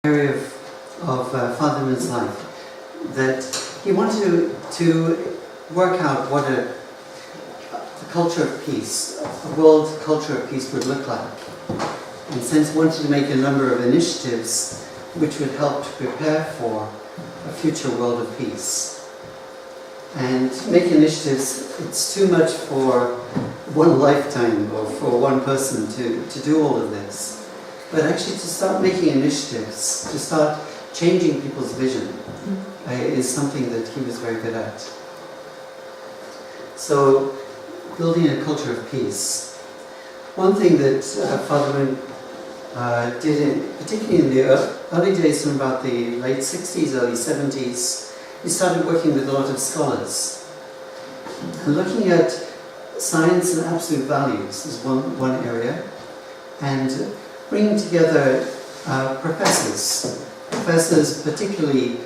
area of Father Moon's life, that he wanted to work out what a culture of peace, a world culture of peace would look like. And since wanted to make a number of initiatives which would help to prepare for a future world of peace. And to make initiatives, it's too much for one lifetime or for one person to do all of this. But actually to start making initiatives, to start changing people's vision, is something that he was very good at. So, building a culture of peace. One thing that Father Moon did, particularly in the early days, from about the late 60s, early 70s, he started working with a lot of scholars. And looking at science and absolute values is one area, and bringing together professors. Professors particularly,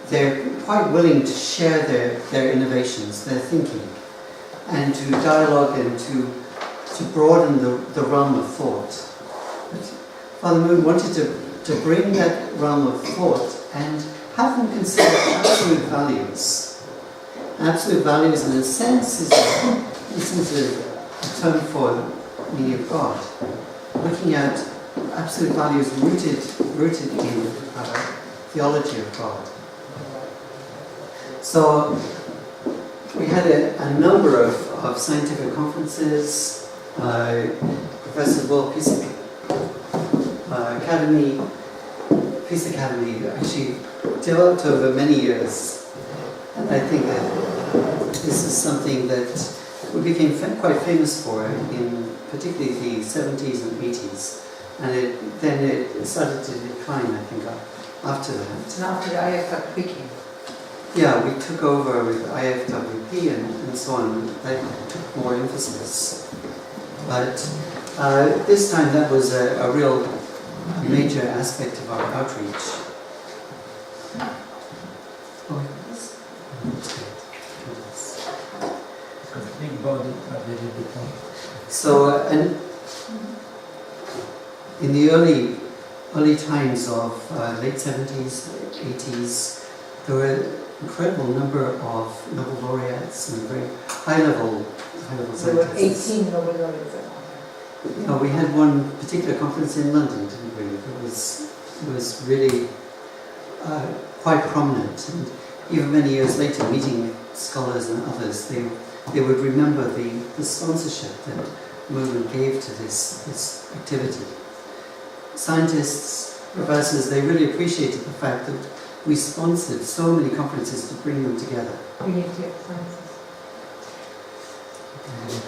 they're quite willing to share their innovations, their thinking, and to dialogue and to broaden the realm of thought. But Father Moon wanted to bring that realm of thought and have them consider absolute values. Absolute values, in a sense, is a term for the meaning of God. Looking at absolute values rooted in theology of God. So we had a number of scientific conferences. Professor World Peace Academy actually developed over many years, and I think that this is something that we became quite famous for in particularly the 70s and 80s, and then it started to decline, I think, after that. And after the IFWP? Yeah, we took over with IFWP and so on. That took more emphasis. But this time that was a real major aspect of our outreach. So, and in the early times of late 70s, 80s, there were an incredible number of Nobel laureates and very high-level scientists. There were 18 Nobel laureates. We had one particular conference in London, didn't we? It was really quite prominent, and even many years later, meeting scholars and others, they would remember the sponsorship that the movement gave to this activity. Scientists, professors, they really appreciated the fact that we sponsored so many conferences to bring them together. We need to get sciences.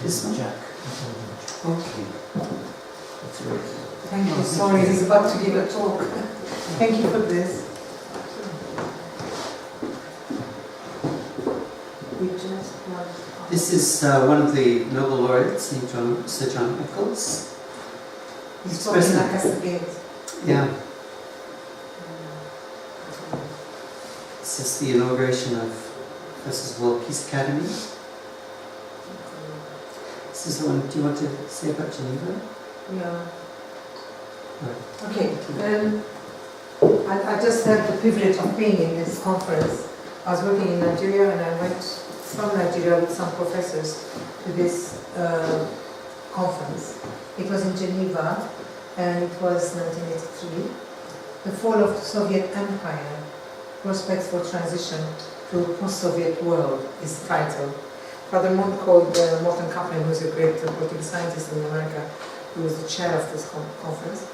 This one? Jack. Okay. That's right. Thank you. Sorry, he's about to give a talk. Thank you for this. We just want... This is one of the Nobel laureates, Sir John Eccles. He's talking like us again. Yeah. This is the inauguration of Professor's World Peace Academy. This is the one. Do you want to say about Geneva? Yeah. Right. Okay. I just had the privilege of being in this conference. I was working in Nigeria, and I went from Nigeria with some professors to this conference. It was in Geneva, and it was 1983. The Fall of the Soviet Empire, Prospects for Transition to a Post-Soviet World is the title. Father Moon called Morton Kaplan, who is a great political scientist in America, who was the chair of this conference,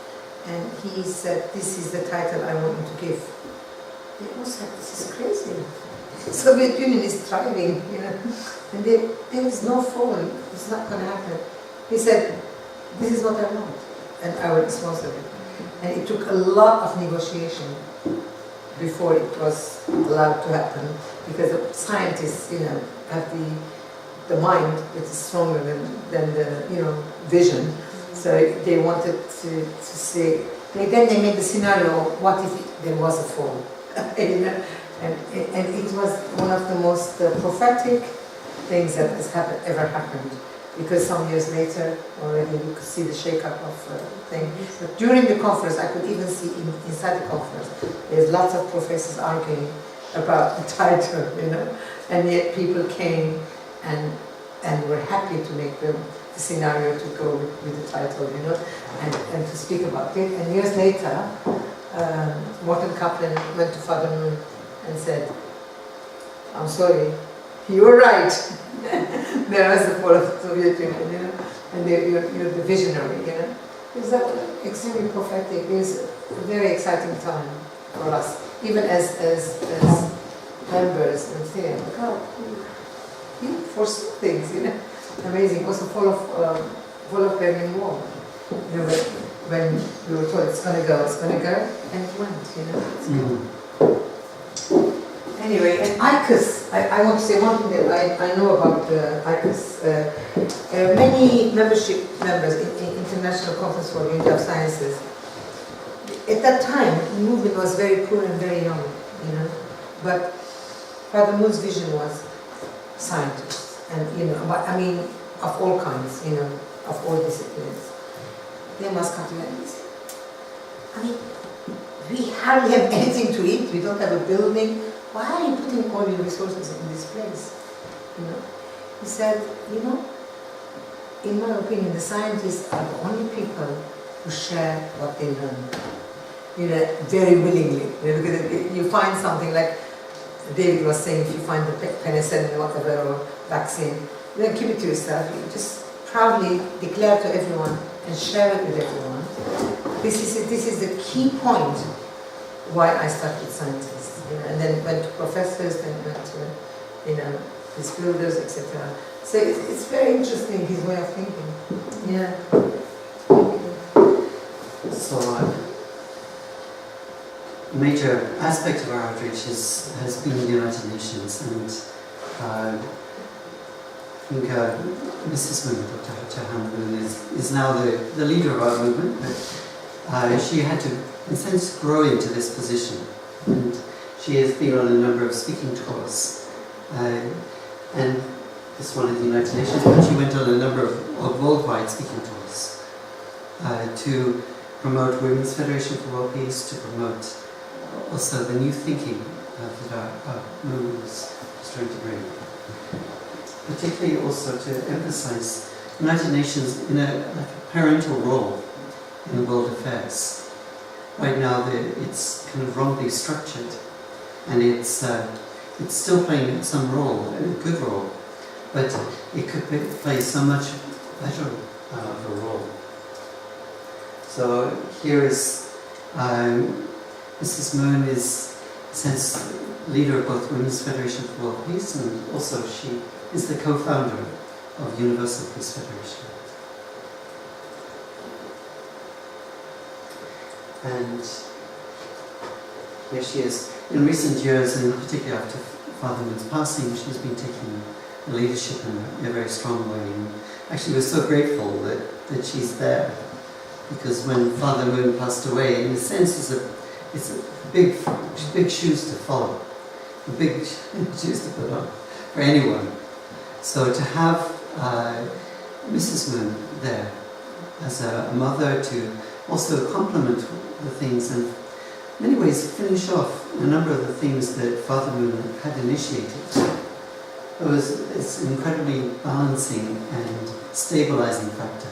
and he said, "This is the title I want you to give." They all said, "This is crazy. The Soviet Union is thriving, and there is no fall. It's not going to happen." He said, "This is what I want, and I will sponsor it." And it took a lot of negotiation before it was allowed to happen, because the scientists, have the mind that is stronger than the vision. So they wanted to see. Then they made the scenario: what if there was a fall? and it was one of the most prophetic things that has ever happened. because some years later already you could see the shake-up of thing. But during the conference, I could even see inside the conference, there's lots of professors arguing about the title, you know, and yet people came and were happy to make the scenario to go with the title, you know, and to speak about it. And years later, Morton Kaplan went to Father Moon and said, "I'm sorry, you were right. There was the fall of the Soviet Union, you know, and you're the visionary, you know." It's extremely prophetic. It's a very exciting time for us, even as members and saying, "God, he foresaw things, you know." Amazing. Also full of Berlin Wall. You know, when we were told it's gonna go, and it went, you know. It's good. Anyway, and ICUS, I want to say one thing that I know about ICUS. Many members in International Conference for Unity of Sciences, at that time, the movement was very poor and very young, you know. But Father Moon's vision was scientists, and you know, I mean, of all kinds, you know, of all disciplines. They must come together. I mean, we hardly have anything to eat. We don't have a building. Why are you putting all your resources in this place? You know, he said, you know, in my opinion, the scientists are the only people who share what they learn. You know, very willingly. You know, because you find something like David was saying, if you find the penicillin or whatever, or vaccine, you don't keep it to yourself. You just proudly declare to everyone and share it with everyone. This is the key point why I started scientists. You know, and then went to professors, then went to, you know, his builders, etc. So it's very interesting, his way of thinking. Yeah. So a major aspect of our outreach has been the United Nations, and I think Mrs. Moon, Dr. Jahan Moon, is now the leader of our movement, but she had to, in a sense, grow into this position. And she has been on a number of speaking tours, and this one in the United Nations, but she went on a number of worldwide speaking tours to promote Women's Federation for World Peace, to promote also the new thinking that our movement is trying to bring. Particularly also to emphasize the United Nations in a parental role in world affairs. Right now it's kind of wrongly structured, and it's still playing some role, a good role, but it could play so much better of a role. So here is Mrs. Moon is, in a sense, leader of both Women's Federation for World Peace, and also she is the co-founder of Universal Peace Federation. And here she is. In recent years, and in particular after Father Moon's passing, she's been taking leadership in a very strong way. And actually, we're so grateful that she's there, because when Father Moon passed away, in a sense, it's a big shoes to follow, big shoes to put on for anyone. So to have Mrs. Moon there as a mother to also complement the things and in many ways finish off a number of the things that Father Moon had initiated. It's an incredibly balancing and stabilizing factor.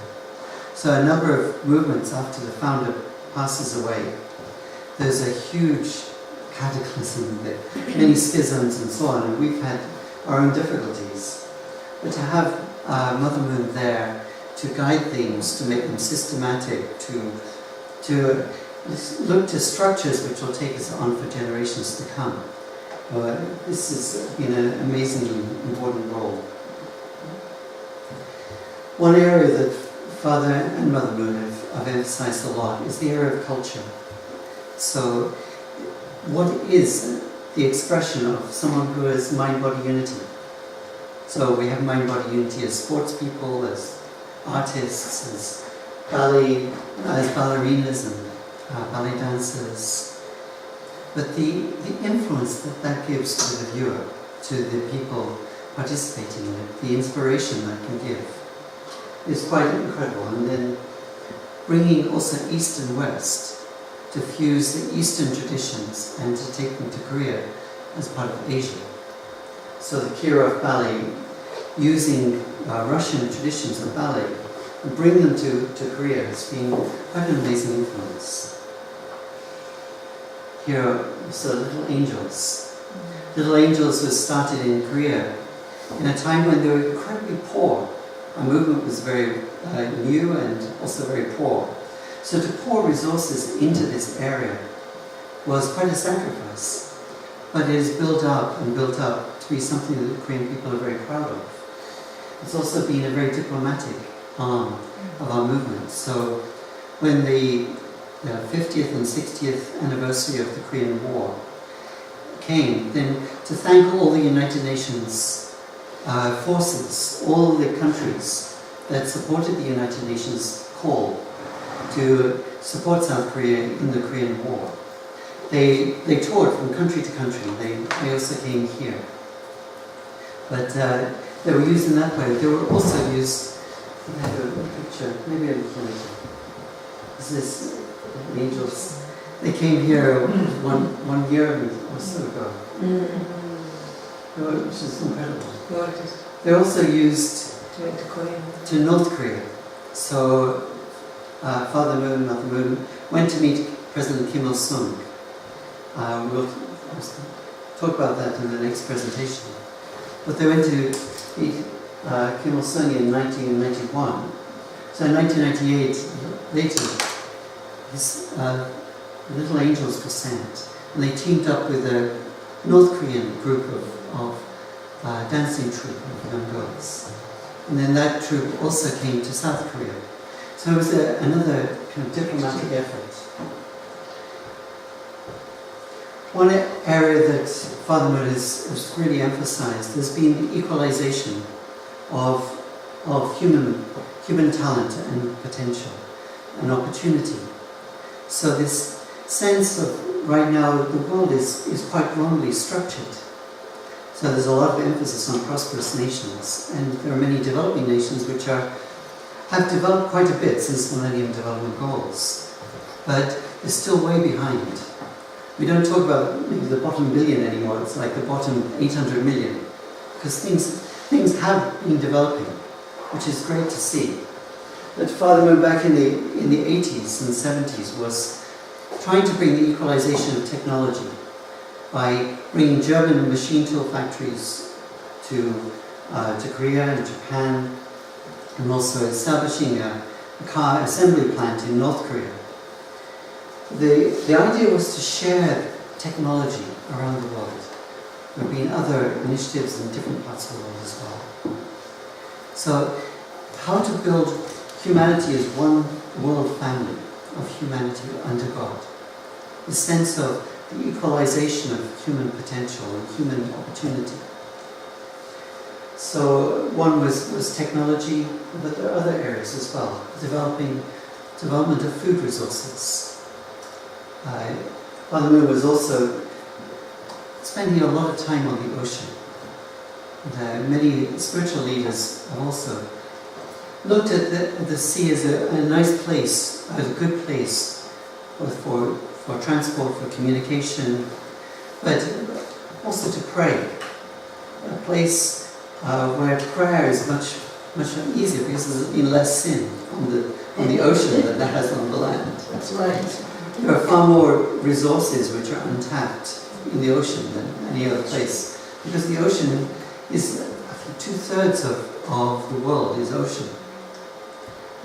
So a number of movements after the founder passes away, there's a huge cataclysm, many schisms and so on, and we've had our own difficulties. But to have Mother Moon there to guide things, to make them systematic, to look to structures which will take us on for generations to come. This has been an amazingly important role. One area that Father and Mother Moon have emphasized a lot is the area of culture. So, what is the expression of someone who has mind-body unity? So we have mind-body unity as sports people, as artists, as ballerinas and ballet dancers. But the influence that gives to the viewer, to the people participating in it, the inspiration that can give, is quite incredible. And then bringing also East and West to fuse the Eastern traditions and to take them to Korea as part of Asia. So the Kirov ballet, using Russian traditions of ballet, and bring them to Korea has been quite an amazing influence. Here are so Little Angels. Little Angels was started in Korea in a time when they were incredibly poor. Our movement was very new and also very poor. So to pour resources into this area was quite a sacrifice. But it has built up and built up to be something that the Korean people are very proud of. It's also been a very diplomatic arm of our movement. So when the 50th and 60th anniversary of the Korean War came, then to thank all the United Nations forces, all the countries that supported the United Nations call to support South Korea in the Korean War. They toured from country to country. They also came here. But they were used in that way. They were also used, I have a picture, maybe a little later. This is Angels. They came here one year or so ago. Which is incredible. They're also used to North Korea. So Father Moon, Mother Moon went to meet President Kim Il-sung. We'll talk about that in the next presentation. But they went to meet Kim Il-sung in 1991. So in 1998, later, this Little Angels were sent, and they teamed up with a North Korean group of dancing troupe of young girls. And then that troupe also came to South Korea. So it was another kind of diplomatic effort. One area that Father Moon has really emphasized has been the equalization of human talent and potential and opportunity. So this sense of right now the world is quite wrongly structured. So there's a lot of emphasis on prosperous nations, and there are many developing nations which have developed quite a bit since Millennium Development Goals, but they're still way behind. We don't talk about maybe the bottom billion anymore, it's like the bottom 800 million, because things have been developing, which is great to see. But Father Moon back in the 80s and 70s was trying to bring the equalization of technology by bringing German machine tool factories to Korea and Japan, and also establishing a car assembly plant in North Korea. The idea was to share technology around the world. There have been other initiatives in different parts of the world as well. So, how to build humanity as one world family of humanity under God. The sense of the equalization of human potential and human opportunity. So one was technology, but there are other areas as well. Development of food resources. Father Moon was also spending a lot of time on the ocean. Many spiritual leaders have also looked at the sea as a nice place, as a good place for transport, for communication, but also to pray. A place where prayer is much easier because there's been less sin on the ocean than there has on the land. That's right. There are far more resources which are untapped in the ocean than any other place, because the ocean is, I think, 2/3 of the world is ocean.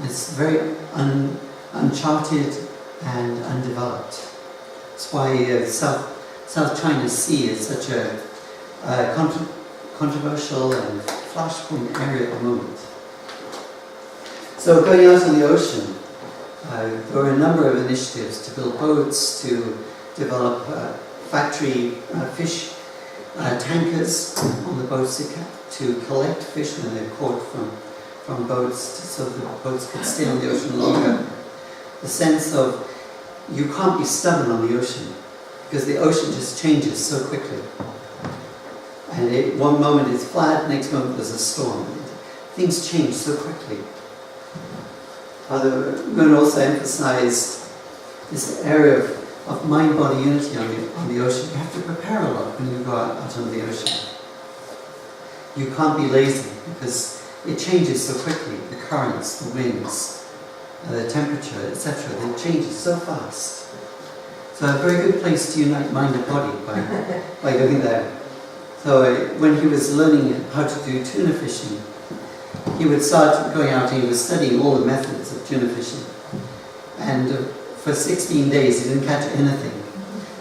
It's very uncharted and undeveloped. That's why South China Sea is such a controversial and flashpoint area at the moment. So going out on the ocean, there were a number of initiatives to build boats, to develop factory fish tankers on the boats to collect fish when they're caught from boats, so the boats could stay on the ocean longer. The sense of you can't be stubborn on the ocean because the ocean just changes so quickly. And one moment it's flat, next moment there's a storm. Things change so quickly. Father Moon also emphasized this area of mind-body unity on the ocean. You have to prepare a lot when you go out on the ocean. You can't be lazy because it changes so quickly. The currents, the winds, the temperature, etc. They change so fast. So a very good place to unite mind and body by going there. So when he was learning how to do tuna fishing, he would start going out and he was studying all the methods of tuna fishing. And for 16 days he didn't catch anything.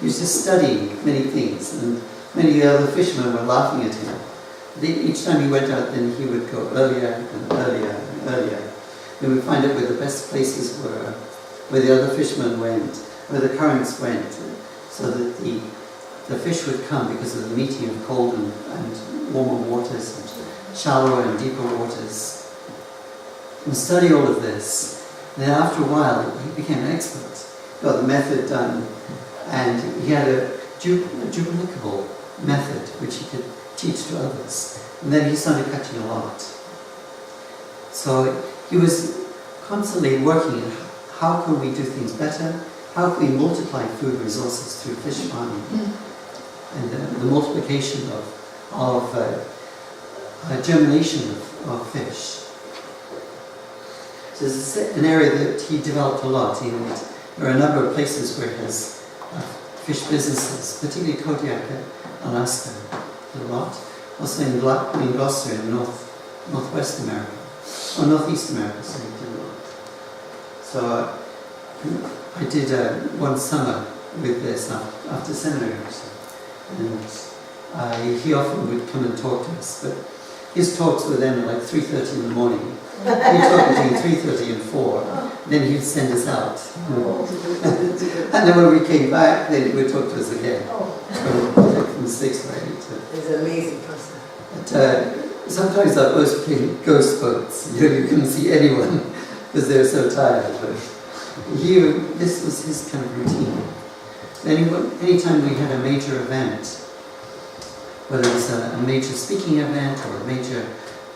He was just studying many things, and many other fishermen were laughing at him. Each time he went out, then he would go earlier and earlier and earlier. He would find out where the best places were, where the other fishermen went, where the currents went, so that the fish would come because of the meeting of cold and warmer waters, and shallower and deeper waters. And study all of this. And then after a while, he became an expert. Got the method done, and he had a duplicable method which he could teach to others. And then he started catching a lot. So he was constantly working on how can we do things better, how can we multiply food resources through fish farming, and the multiplication of germination of fish. So this is an area that he developed a lot, and there are a number of places where he has fish businesses, particularly Kodiak, Alaska, a lot. Also in Gloucester in Northwest America, or Northeast America, sorry, he did a lot. So I did one summer with this after seminary, actually. And he often would come and talk to us, but his talks were then at like 3:30 in the morning. He'd talk between 3:30 and 4, then he'd send us out. And then when we came back, then he would talk to us again. From 6 to 8. He's an amazing person. But sometimes our boats became ghost boats. You couldn't see anyone because they were so tired. But this was his kind of routine. Anytime we had a major event, whether it was a major speaking event or a major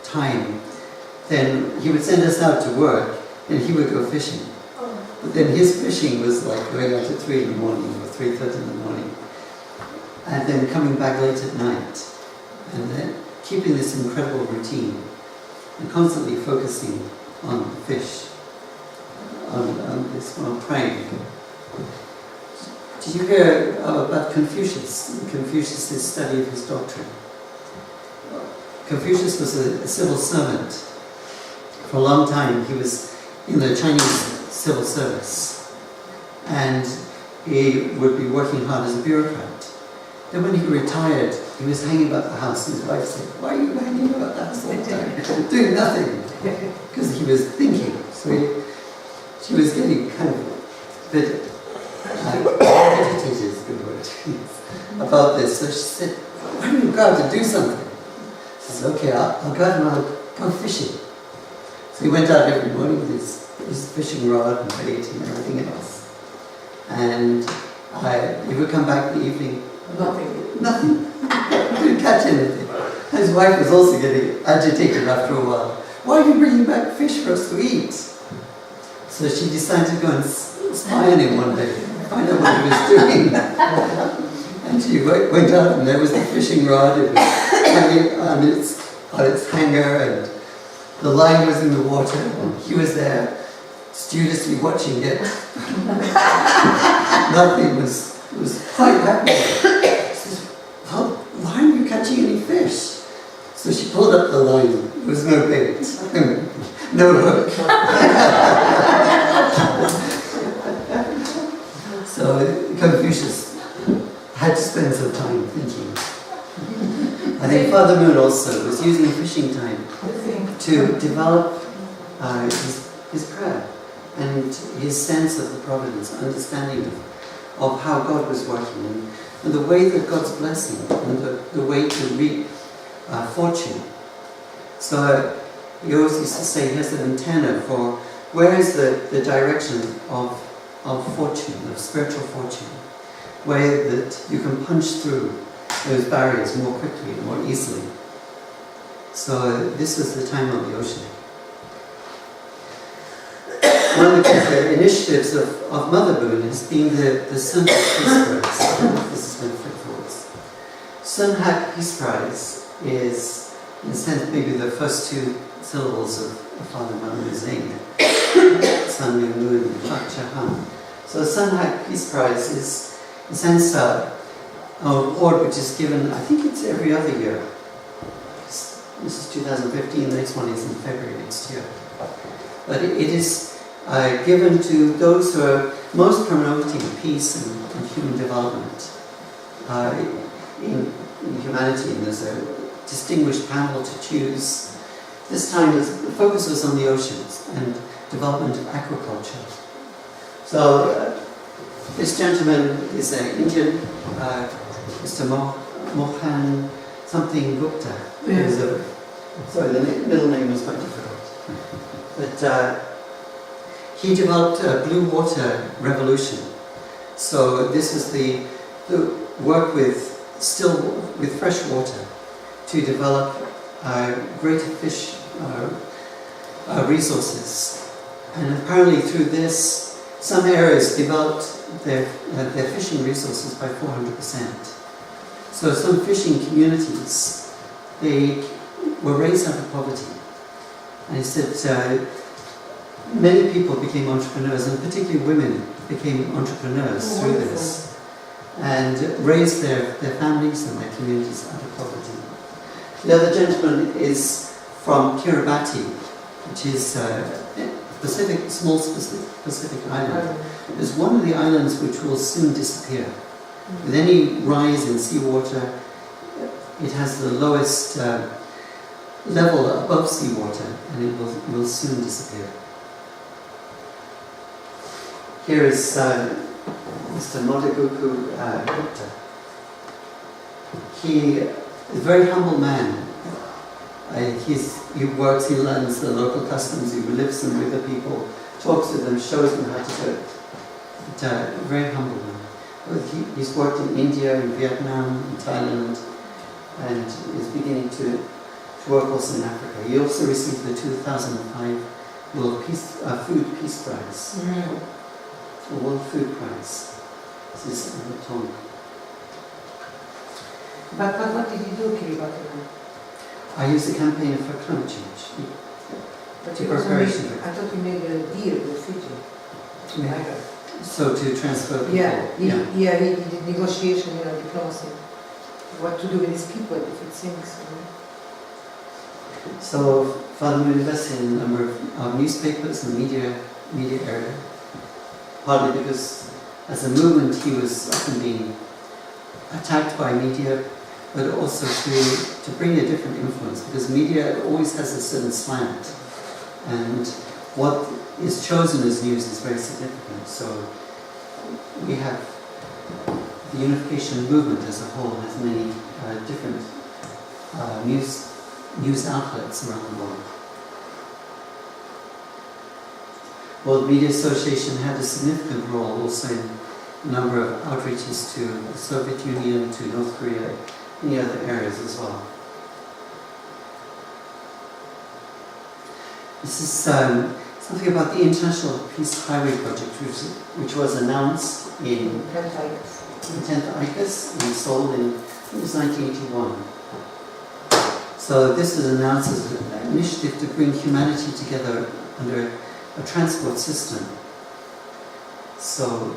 time, then he would send us out to work and he would go fishing. But then his fishing was like going out at 3 in the morning or 3:30 in the morning, and then coming back late at night, and then keeping this incredible routine and constantly focusing on fish, on praying. Did you hear about Confucius? Confucius' study of his doctrine. Confucius was a civil servant. For a long time he was in the Chinese civil service, and he would be working hard as a bureaucrat. Then when he retired, he was hanging about the house, and his wife said, "Why are you hanging about the house all the time, doing nothing?" Because he was thinking. So she was getting kind of a bit agitated, is a good word, about this. So she said, "Why don't you go out to do something?" She said, "Okay, I'll go out and I'll go fishing." So he went out every morning with his fishing rod and bait and everything else. And he would come back in the evening. Nothing. Didn't catch anything. His wife was also getting agitated after a while. "Why are you bringing back fish for us to eat?" So she decided to go and spy on him one day, find out what he was doing. And she went out, and there was the fishing rod. It was hanging on its hanger, and the line was in the water. He was there, studiously watching it. Nothing was quite happening. She says, "Why aren't you catching any fish?" So she pulled up the line. There was no bait, no hook. So Confucius had to spend some time thinking. I think Father Moon also was using fishing time to develop his prayer and his sense of the providence, understanding of how God was working, and the way that God's blessing, and the way to reap fortune. So he always used to say he has an antenna for where is the direction of fortune, of spiritual fortune, where that you can punch through those barriers more quickly and more easily. So this was the time on the ocean. one of the initiatives of Mother Moon has been the Sun Hat Peace Prize. This is going to flip forwards. Sun Hat Peace Prize is, in a sense, maybe the first two syllables of Father Mother Moon's name. Sun Moon Moon Chak Cha Han. So the Sun Hat Peace Prize is, in a sense, an award which is given, I think it's every other year. This is 2015, the next one is in February next year. But it is given to those who are most promoting peace and human development in humanity. And there's a distinguished panel to choose. This time the focus was on the oceans and development of aquaculture. So this gentleman is an Indian, Mr. Mohan something Gupta. Sorry, the middle name was quite difficult. But he developed a blue water revolution. So this is the work with fresh water to develop greater fish resources. And apparently through this, some areas developed their fishing resources by 400%. So some fishing communities, they were raised out of poverty. And he said many people became entrepreneurs, and particularly women became entrepreneurs through this, and raised their families and their communities out of poverty. The other gentleman is from Kiribati, which is small Pacific island. It's one of the islands which will soon disappear. With any rise in seawater, it has the lowest level above seawater, and it will soon disappear. Here is Mr. Modaguku Gupta. He is a very humble man. He works, he learns the local customs, he lives them with the people, talks with them, shows them how to do it. But, very humble man. He's worked in India, in Vietnam, in Thailand, and is beginning to work also in Africa. He also received the 2005 World Food Peace Prize, the World Food Prize. This is in the tongue. But what did you do, Kiribati? I used the campaign for climate change. But you also I thought you made a deal with Fiji. Yeah. So to transfer people. He did negotiation, diplomacy. What to do with these people if it sinks. So Father Moon invested in a number of newspapers and media area. Partly because as a movement he was often being attacked by media, but also to bring a different influence, because media always has a certain slant, and what is chosen as news is very significant. So we have the unification movement as a whole has many different news outlets around the world. World Media Association had a significant role also in a number of outreaches to the Soviet Union, to North Korea, many other areas as well. This is something about the International Peace Highway Project, which was announced in 10th ICUS and sold in, I think it was 1981. So this is announced as an initiative to bring humanity together under a transport system. So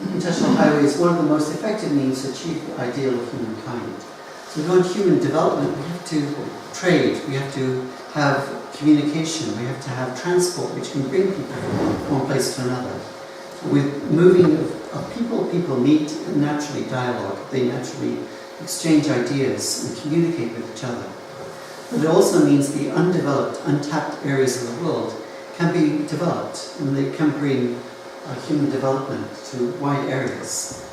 International Highway is one of the most effective means to achieve the ideal of humankind. So if we want human development, we have to trade, we have to have communication, we have to have transport which can bring people from one place to another. With moving of people meet and naturally dialogue, they naturally exchange ideas and communicate with each other. But it also means the undeveloped, untapped areas of the world can be developed, and they can bring human development to wide areas,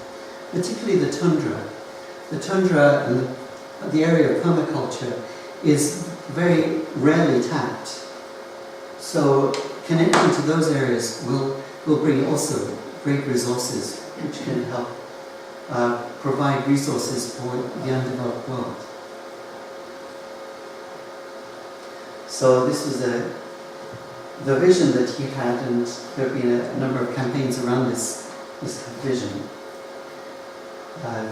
particularly the tundra. The tundra and the area of permaculture is very rarely tapped. So connecting to those areas will bring also great resources which can help provide resources for the undeveloped world. So this is the vision that he had, and there have been a number of campaigns around this vision.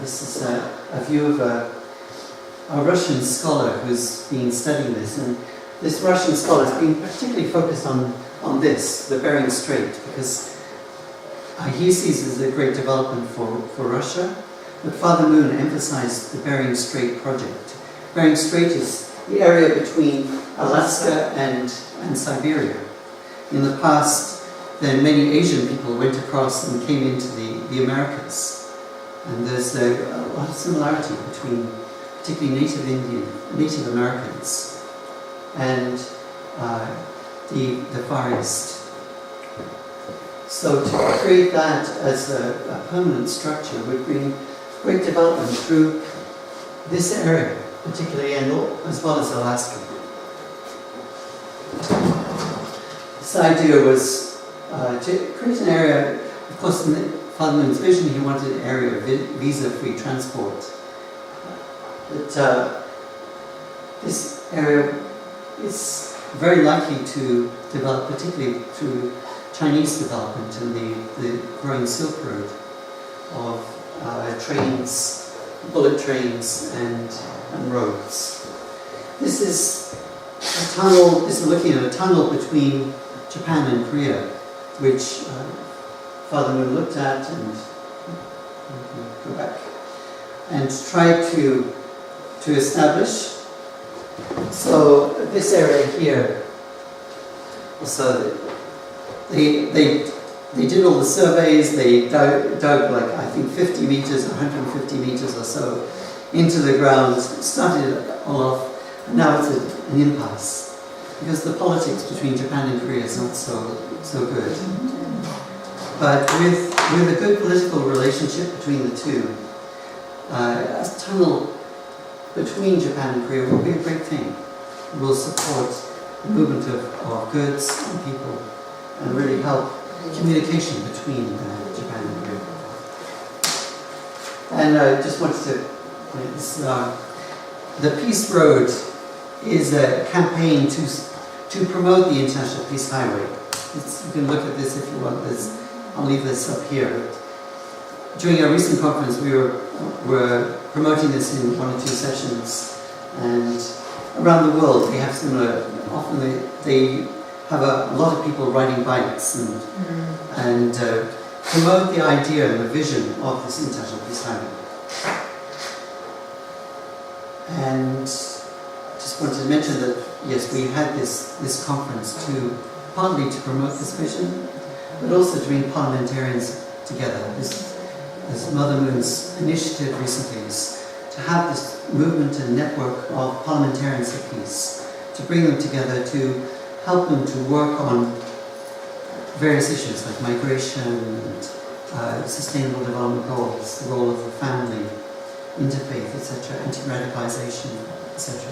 This is a view of a Russian scholar who's been studying this, and this Russian scholar has been particularly focused on this, the Bering Strait, because he sees it as a great development for Russia, but Father Moon emphasized the Bering Strait project. Bering Strait is the area between Alaska and Siberia. In the past, then many Asian people went across and came into the Americas. And there's a lot of similarity between particularly Native Americans and the Far East. So to create that as a permanent structure would bring great development through this area, particularly, and as well as Alaska. This idea was to create an area, of course, in Father Moon's vision, he wanted an area of visa-free transport. But this area is very likely to develop, particularly through Chinese development and the growing Silk Road of trains, bullet trains, and roads. This is a tunnel. This is looking at a tunnel between Japan and Korea, which Father Moon looked at and go back and tried to establish. So this area here, so they did all the surveys. They dug like, I think, 50 meters, 150 meters or so into the ground, started it all off, and now it's an impasse because the politics between Japan and Korea is not so good. But with a good political relationship between the two, a tunnel between Japan and Korea will be a great thing. It will support the movement of goods and people and really help communication between Japan and Korea. And I just wanted to point this the Peace Road is a campaign to promote the International Peace Highway. You can look at this if you want. I'll leave this up here. But during our recent conference, we were promoting this in 1 or 2 sessions, and around the world they have similar. Often they have a lot of people riding bikes and promote the idea and the vision of this International Peace Highway. And just wanted to mention that yes, we had this conference partly to promote this vision, but also to bring parliamentarians together. This Mother Moon's initiative recently is to have this movement and network of parliamentarians of peace, to bring them together to help them to work on various issues like migration and sustainable development goals, the role of the family, interfaith, etc., anti-radicalization, etc.